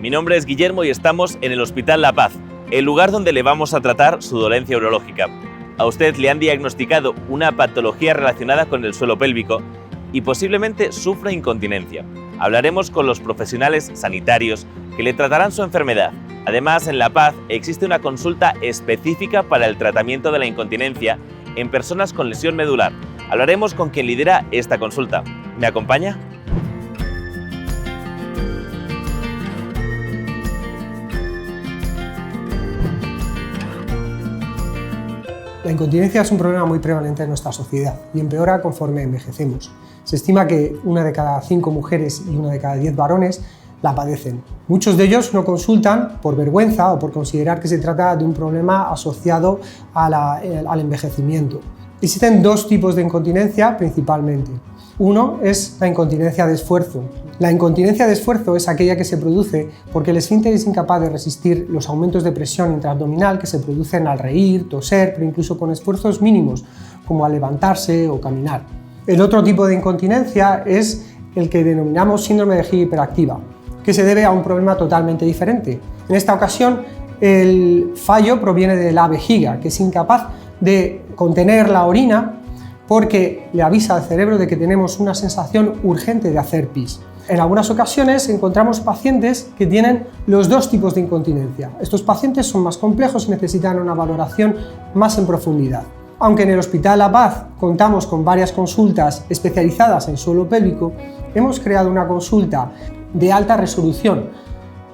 Mi nombre es Guillermo y estamos en el Hospital La Paz, el lugar donde le vamos a tratar su dolencia urológica. A usted le han diagnosticado una patología relacionada con el suelo pélvico y posiblemente sufra incontinencia. Hablaremos con los profesionales sanitarios que le tratarán su enfermedad. Además, en La Paz existe una consulta específica para el tratamiento de la incontinencia en personas con lesión medular. Hablaremos con quien lidera esta consulta. ¿Me acompaña? La incontinencia es un problema muy prevalente en nuestra sociedad y empeora conforme envejecemos. Se estima que 1 de cada 5 mujeres y 1 de cada 10 varones la padecen. Muchos de ellos no consultan por vergüenza o por considerar que se trata de un problema asociado al envejecimiento. Existen 2 tipos de incontinencia principalmente. Uno es la incontinencia de esfuerzo. La incontinencia de esfuerzo es aquella que se produce porque el esfínter es incapaz de resistir los aumentos de presión intraabdominal que se producen al reír, toser, pero incluso con esfuerzos mínimos, como al levantarse o caminar. El otro tipo de incontinencia es el que denominamos síndrome de vejiga hiperactiva, que se debe a un problema totalmente diferente. En esta ocasión, el fallo proviene de la vejiga, que es incapaz de contener la orina porque le avisa al cerebro de que tenemos una sensación urgente de hacer pis. En algunas ocasiones encontramos pacientes que tienen los 2 tipos de incontinencia. Estos pacientes son más complejos y necesitan una valoración más en profundidad. Aunque en el Hospital La Paz contamos con varias consultas especializadas en suelo pélvico, hemos creado una consulta de alta resolución.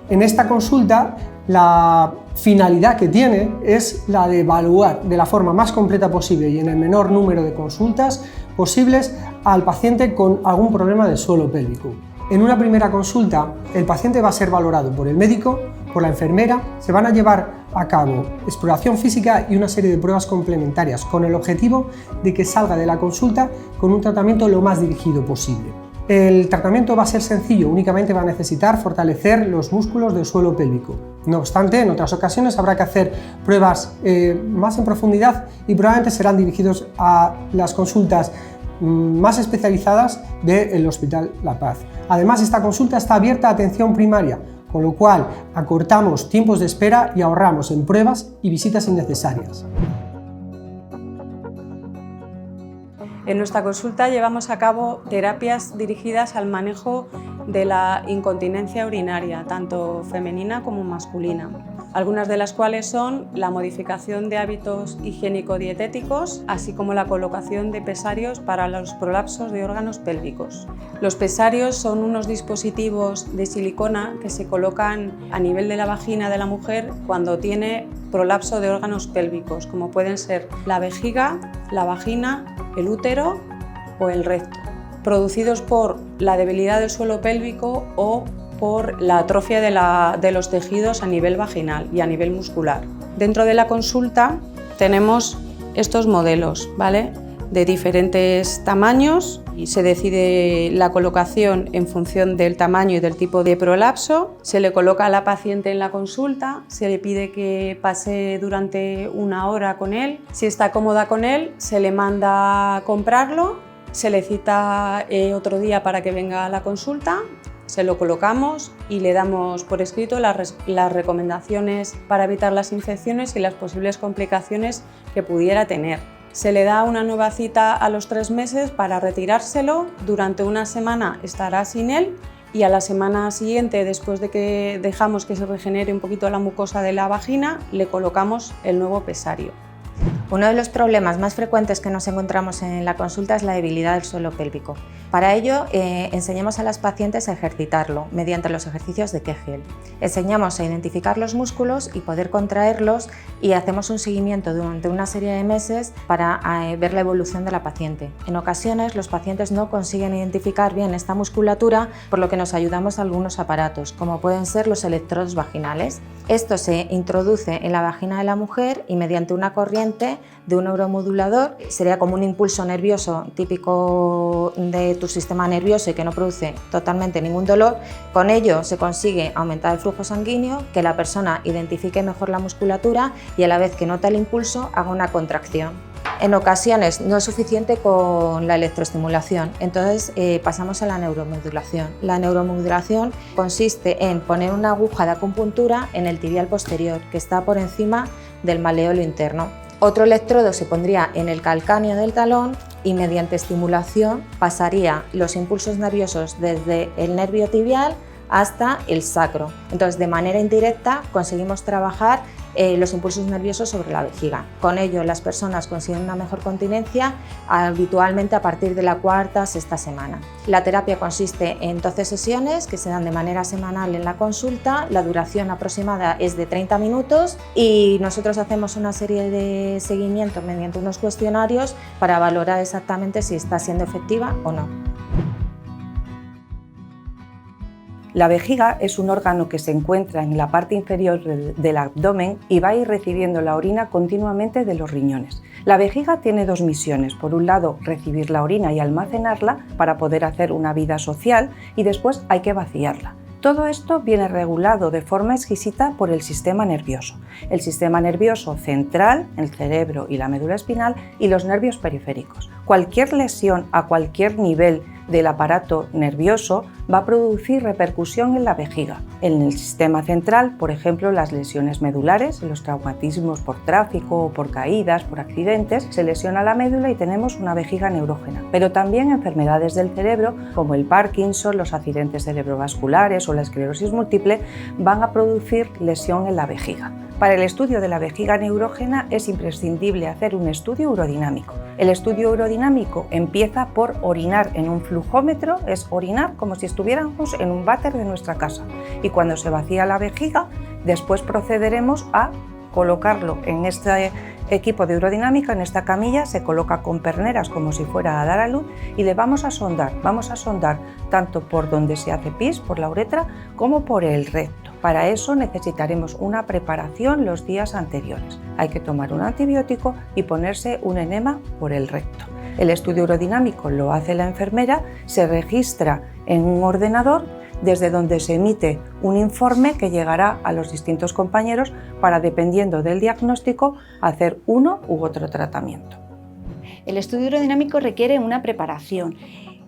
En esta consulta, la finalidad que tiene es la de evaluar de la forma más completa posible y en el menor número de consultas posibles al paciente con algún problema de suelo pélvico. En una primera consulta, el paciente va a ser valorado por el médico, por la enfermera, se van a llevar a cabo exploración física y una serie de pruebas complementarias con el objetivo de que salga de la consulta con un tratamiento lo más dirigido posible. El tratamiento va a ser sencillo, únicamente va a necesitar fortalecer los músculos del suelo pélvico. No obstante, en otras ocasiones habrá que hacer pruebas más en profundidad y probablemente serán dirigidos a las consultas más especializadas del Hospital La Paz. Además, esta consulta está abierta a atención primaria, con lo cual acortamos tiempos de espera y ahorramos en pruebas y visitas innecesarias. En nuestra consulta llevamos a cabo terapias dirigidas al manejo de la incontinencia urinaria, tanto femenina como masculina, algunas de las cuales son la modificación de hábitos higiénico-dietéticos, así como la colocación de pesarios para los prolapsos de órganos pélvicos. Los pesarios son unos dispositivos de silicona que se colocan a nivel de la vagina de la mujer cuando tiene prolapso de órganos pélvicos, como pueden ser la vejiga, la vagina, el útero o el recto, producidos por la debilidad del suelo pélvico o por la atrofia de los tejidos a nivel vaginal y a nivel muscular. Dentro de la consulta tenemos estos modelos, ¿vale?, de diferentes tamaños y se decide la colocación en función del tamaño y del tipo de prolapso. Se le coloca a la paciente en la consulta, se le pide que pase durante 1 hora con él. Si está cómoda con él, se le manda a comprarlo, se le cita otro día para que venga a la consulta, se lo colocamos y le damos por escrito las recomendaciones para evitar las infecciones y las posibles complicaciones que pudiera tener. Se le da una nueva cita a los 3 meses para retirárselo, durante 1 semana estará sin él y a la semana siguiente, después de que dejamos que se regenere un poquito la mucosa de la vagina, le colocamos el nuevo pesario. Uno de los problemas más frecuentes que nos encontramos en la consulta es la debilidad del suelo pélvico. Para ello, enseñamos a las pacientes a ejercitarlo mediante los ejercicios de Kegel. Enseñamos a identificar los músculos y poder contraerlos y hacemos un seguimiento durante una serie de meses para ver la evolución de la paciente. En ocasiones, los pacientes no consiguen identificar bien esta musculatura, por lo que nos ayudamos a algunos aparatos, como pueden ser los electrodos vaginales. Esto se introduce en la vagina de la mujer y mediante una corriente de un neuromodulador, sería como un impulso nervioso típico de tu sistema nervioso y que no produce totalmente ningún dolor. Con ello se consigue aumentar el flujo sanguíneo, que la persona identifique mejor la musculatura y a la vez que nota el impulso haga una contracción. En ocasiones no es suficiente con la electroestimulación, entonces pasamos a la neuromodulación. La neuromodulación consiste en poner una aguja de acupuntura en el tibial posterior, que está por encima del maleolo interno. Otro electrodo se pondría en el calcáneo del talón y mediante estimulación pasaría los impulsos nerviosos desde el nervio tibial hasta el sacro. Entonces, de manera indirecta conseguimos trabajar los impulsos nerviosos sobre la vejiga. Con ello, las personas consiguen una mejor continencia habitualmente a partir de la cuarta o sexta semana. La terapia consiste en 12 sesiones que se dan de manera semanal en la consulta. La duración aproximada es de 30 minutos y nosotros hacemos una serie de seguimientos mediante unos cuestionarios para valorar exactamente si está siendo efectiva o no. La vejiga es un órgano que se encuentra en la parte inferior del abdomen y va a ir recibiendo la orina continuamente de los riñones. La vejiga tiene dos misiones: por un lado, recibir la orina y almacenarla para poder hacer una vida social, y después hay que vaciarla. Todo esto viene regulado de forma exquisita por el sistema nervioso. El sistema nervioso central, el cerebro y la médula espinal, y los nervios periféricos. Cualquier lesión a cualquier nivel del aparato nervioso va a producir repercusión en la vejiga. En el sistema central, por ejemplo, las lesiones medulares, los traumatismos por tráfico o por caídas, por accidentes, se lesiona la médula y tenemos una vejiga neurógena. Pero también enfermedades del cerebro, como el Parkinson, los accidentes cerebrovasculares o la esclerosis múltiple, van a producir lesión en la vejiga. Para el estudio de la vejiga neurógena es imprescindible hacer un estudio urodinámico. El estudio urodinámico empieza por orinar en un flujómetro, es orinar como si estuviéramos en un váter de nuestra casa. Y cuando se vacía la vejiga, después procederemos a colocarlo en este equipo de urodinámica, en esta camilla, se coloca con perneras como si fuera a dar a luz y le vamos a sondar tanto por donde se hace pis, por la uretra, como por el recto. Para eso necesitaremos una preparación los días anteriores. Hay que tomar un antibiótico y ponerse un enema por el recto. El estudio urodinámico lo hace la enfermera, se registra en un ordenador desde donde se emite un informe que llegará a los distintos compañeros para, dependiendo del diagnóstico, hacer uno u otro tratamiento. El estudio urodinámico requiere una preparación.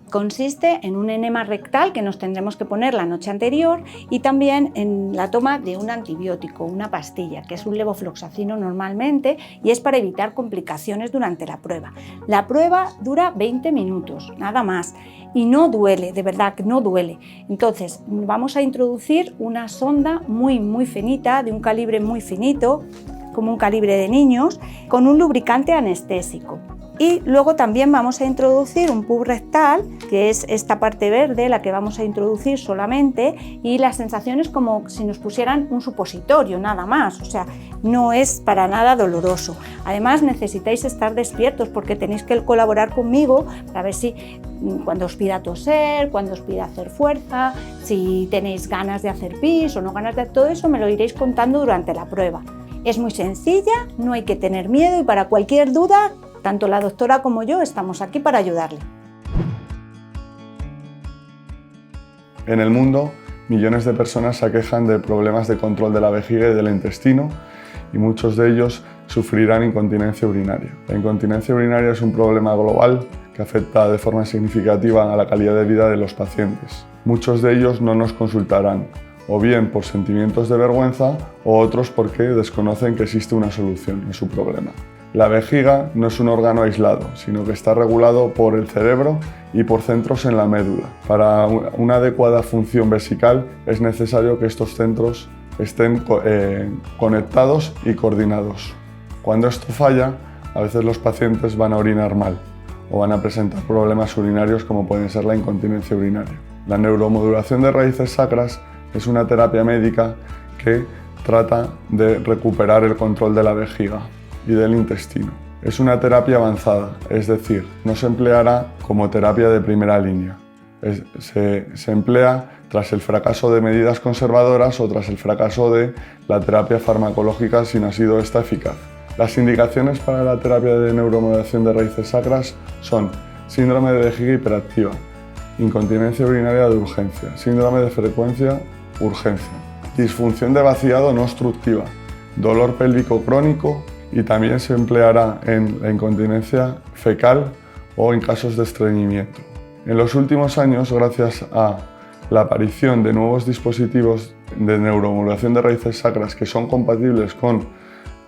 Consiste en un enema rectal que nos tendremos que poner la noche anterior y también en la toma de un antibiótico, una pastilla, que es un levofloxacino normalmente, y es para evitar complicaciones durante la prueba. La prueba dura 20 minutos, nada más, y no duele, de verdad que no duele. Entonces vamos a introducir una sonda muy finita, de un calibre muy finito, como un calibre de niños, con un lubricante anestésico. Y luego también vamos a introducir un pub rectal, que es esta parte verde, la que vamos a introducir solamente, y la sensación es como si nos pusieran un supositorio, nada más, o sea, no es para nada doloroso. Además, necesitáis estar despiertos porque tenéis que colaborar conmigo para ver si cuando os pida toser, cuando os pida hacer fuerza, si tenéis ganas de hacer pis o no ganas de todo eso, me lo iréis contando durante la prueba. Es muy sencilla, no hay que tener miedo y para cualquier duda, tanto la doctora como yo estamos aquí para ayudarle. En el mundo, millones de personas se aquejan de problemas de control de la vejiga y del intestino, y muchos de ellos sufrirán incontinencia urinaria. La incontinencia urinaria es un problema global que afecta de forma significativa a la calidad de vida de los pacientes. Muchos de ellos no nos consultarán, o bien por sentimientos de vergüenza, o otros porque desconocen que existe una solución a su problema. La vejiga no es un órgano aislado, sino que está regulado por el cerebro y por centros en la médula. Para una adecuada función vesical es necesario que estos centros estén conectados y coordinados. Cuando esto falla, a veces los pacientes van a orinar mal o van a presentar problemas urinarios como pueden ser la incontinencia urinaria. La neuromodulación de raíces sacras es una terapia médica que trata de recuperar el control de la vejiga y del intestino. Es una terapia avanzada, es decir, no se empleará como terapia de primera línea. Se emplea tras el fracaso de medidas conservadoras o tras el fracaso de la terapia farmacológica si no ha sido esta eficaz. Las indicaciones para la terapia de neuromodulación de raíces sacras son síndrome de vejiga hiperactiva, incontinencia urinaria de urgencia, síndrome de frecuencia, urgencia, disfunción de vaciado no obstructiva, dolor pélvico crónico y también se empleará en la incontinencia fecal o en casos de estreñimiento. En los últimos años, gracias a la aparición de nuevos dispositivos de neuromodulación de raíces sacras que son compatibles con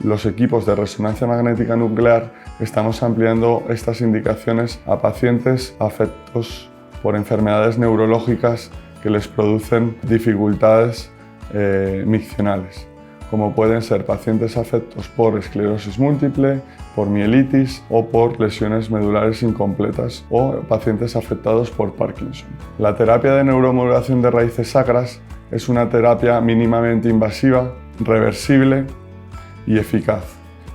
los equipos de resonancia magnética nuclear, estamos ampliando estas indicaciones a pacientes afectos por enfermedades neurológicas que les producen dificultades miccionales, como pueden ser pacientes afectos por esclerosis múltiple, por mielitis o por lesiones medulares incompletas o pacientes afectados por Parkinson. La terapia de neuromodulación de raíces sacras es una terapia mínimamente invasiva, reversible y eficaz.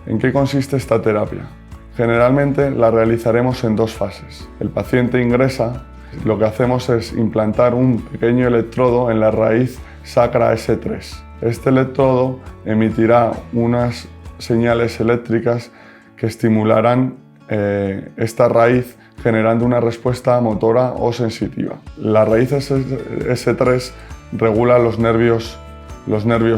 ¿En qué consiste esta terapia? Generalmente la realizaremos en 2 fases. El paciente ingresa, lo que hacemos es implantar un pequeño electrodo en la raíz sacra S3. Este electrodo emitirá unas señales eléctricas que estimularán esta raíz generando una respuesta motora o sensitiva. La raíz S3 regula los nervios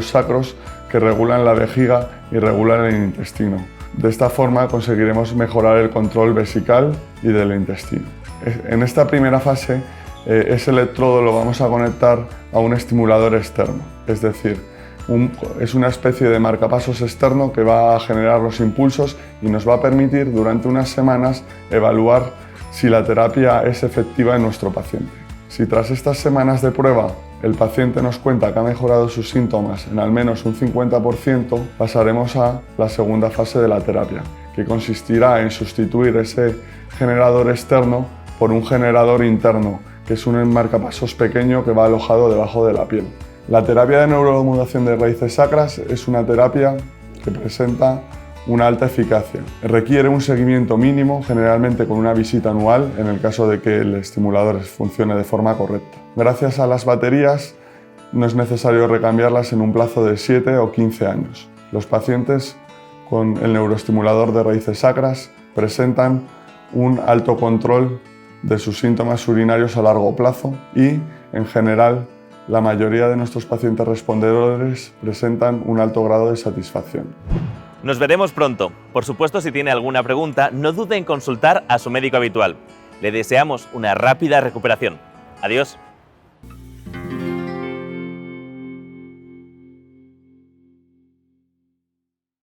sacros que regulan la vejiga y regulan el intestino. De esta forma conseguiremos mejorar el control vesical y del intestino. En esta primera fase, ese electrodo lo vamos a conectar a un estimulador externo, es decir, es una especie de marcapasos externo que va a generar los impulsos y nos va a permitir durante unas semanas evaluar si la terapia es efectiva en nuestro paciente. Si tras estas semanas de prueba el paciente nos cuenta que ha mejorado sus síntomas en al menos un 50%, pasaremos a la segunda fase de la terapia, que consistirá en sustituir ese generador externo por un generador interno, que es un marcapasos pequeño que va alojado debajo de la piel. La terapia de neuromodulación de raíces sacras es una terapia que presenta una alta eficacia. Requiere un seguimiento mínimo, generalmente con una visita anual, en el caso de que el estimulador funcione de forma correcta. Gracias a las baterías, no es necesario recambiarlas en un plazo de 7 o 15 años. Los pacientes con el neuroestimulador de raíces sacras presentan un alto control de sus síntomas urinarios a largo plazo y, en general, la mayoría de nuestros pacientes respondedores presentan un alto grado de satisfacción. Nos veremos pronto. Por supuesto, si tiene alguna pregunta, no dude en consultar a su médico habitual. Le deseamos una rápida recuperación. Adiós.